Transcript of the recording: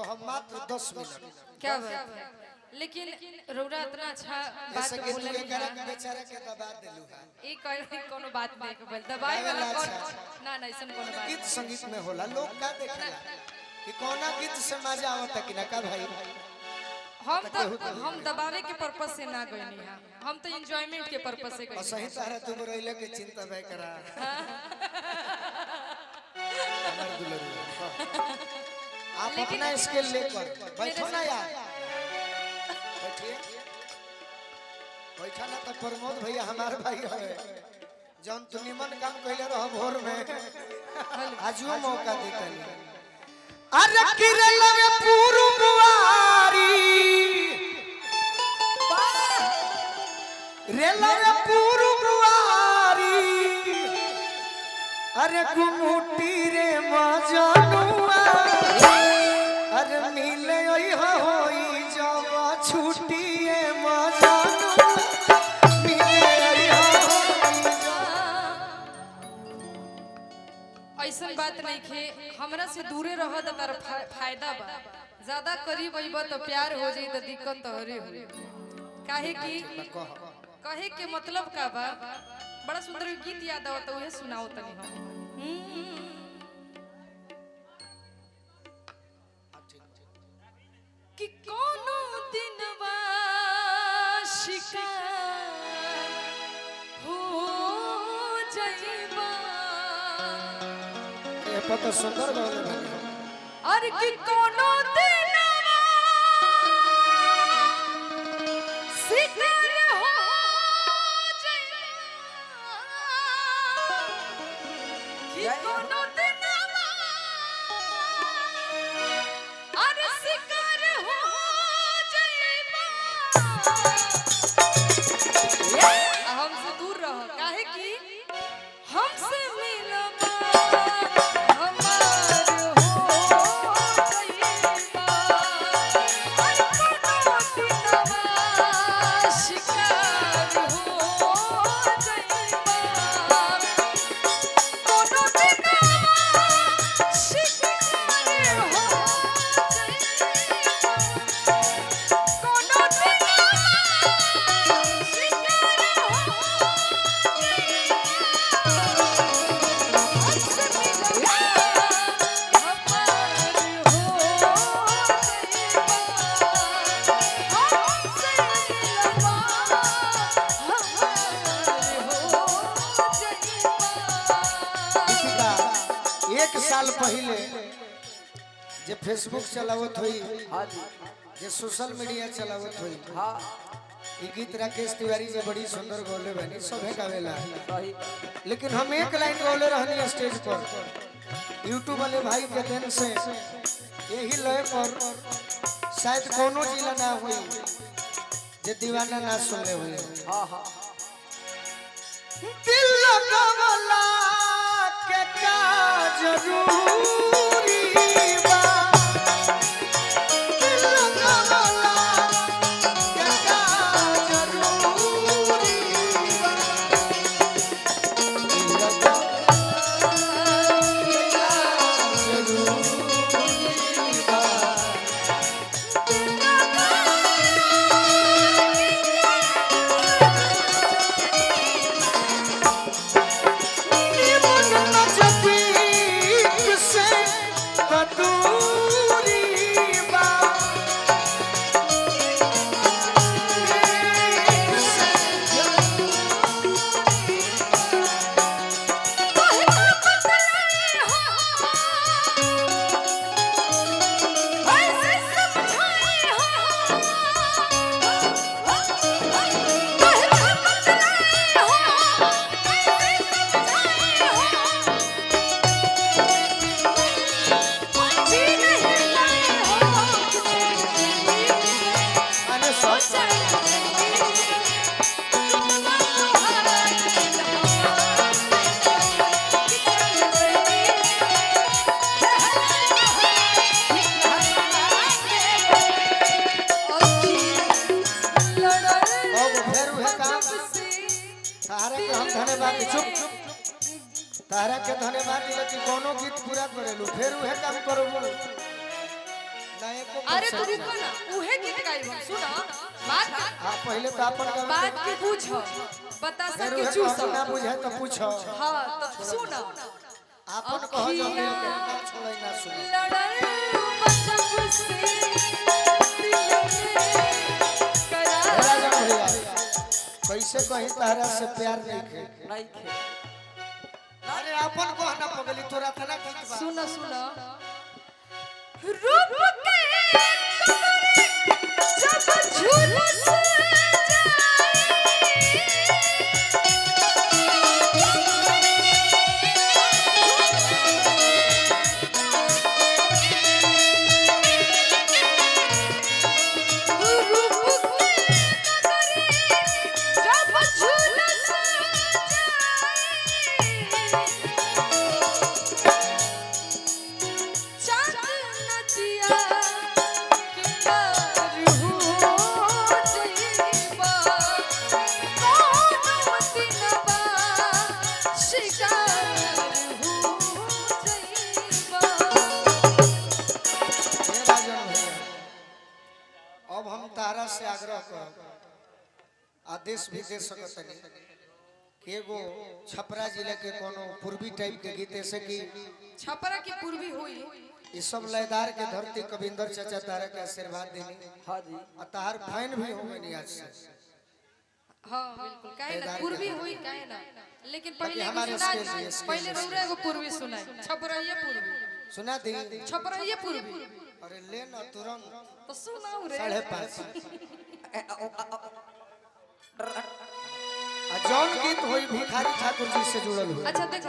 कहब मात्र 10 मिनट। क्या बात है, लेकिन रौरा इतना अच्छा बात बोले बेचारा के दबा देलू है। ई कोनो बात नहीं के बोल दबाई वाला कौन ना ना ऐसा कोनो बात। गीत संगीत में होला लोग का देखेला कि कौना गीत से मजा आवता कि ना का भाई। हम दबावे के पर्पस से ना गइनी हां, हम तो एंजॉयमेंट के पर्पस से गइनी। सही तरह तुम रहिले के चिंता भय करा हमर दुलरू। आप अपना स्किल लेकर बैठो ना यार, बैठिए बैठा ना। तो प्रमोद भैया हमारे भाई है जौन तू निमन काम कइले रह भोर में आजो मौका देतनी। अरे किरला में पूर्ववारी रेला में पूर्ववारी अरे गुमुटी रे मजनुआ अरे मिले ओई होई जब छुट्टीए मजनुआ मिले ओई होई। ऐसा बात नहीं खे, हमरा से दूरे रह तो तार फायदा बा, ज्यादा करीब आइबा तो प्यार हो जाई तो दिक्कत तो हरे हो। काहे की कहे के मतलब का बा, बड़ा सुंदर गीत याद आवत तो उहे सुनाओ तनी हम। कि कोनो दिनवा शिकार हो जाइबा। ये पता सुंदर गाने बने। अरे कि कोनो दिनवा शिकार हो जाइबा। कि कोनो दिनवा अरे शिकार हो जाइबा। हमसे दूर रहो, काहे की हमसे मिलबा हमार हो जाइबा। अरे कोनो दिनवा शिकार हो जाइबा। कोनो दिनवा शिकार हो एक साल पहले जे फेसबुक चलावत हुई जे सोशल मीडिया चलावत हुई ये गीत राकेश तिवारी जे बड़ी सुंदर गौले बनी सभे गावेला। लेकिन हम एक लाइन गौले रहनी स्टेज पर यूट्यूब वाले भाई के देन से यही लय पर शायद कोनो जिला ना हुई जे दीवाना ना सुनले हुए। दिल लगावला के का जरूरी बा दिल लगावला के का जरूरी बा दिल धन्यवाद चुप तारा के धन्यवाद दिल कि कोनो गीत पूरा करेलु फिर उहे काम करबो नया एको अरे तू रुको ना उहे गीत गाई हम सुना बात हां पहले तो अपन का बात के पूछ बता सके चूस ना बुझे तो पूछो हां तो सुना अपन कहो जो दिल के ना छोड़ै ना सुनो लड़ल मतलब से दिल में करार कैसे कहीं तारा से प्यार नहीं खे अरे अपन को ना पगली तोरा था ना गीत बा सुना सुना रूप के कमरे जब झुलस तारा से आग्रह कर आदेश भी दे सकतनी कि एगो छपरा जिले के कोनो पूर्वी टाइप के गीत ऐसे कि छपरा की पूर्वी हुई इस सब लयदार के धरती कविंदर चाचा तारा के आशीर्वाद देनी हां जी और तार फैन भी हो गई आज से हां बिल्कुल काहे ना पूर्वी हुई काहे ना लेकिन पहले हमारे पहले रौरा एगो पूर्वी सुनाई छपरा ये पूर्वी सुना दी छपरा ये पूर्वी अरे ले ना तुरंत तो सुनाओ रे 5:30 जौन गीत होई भिखारी ठाकुर जी से जुड़ल हो अच्छा देखो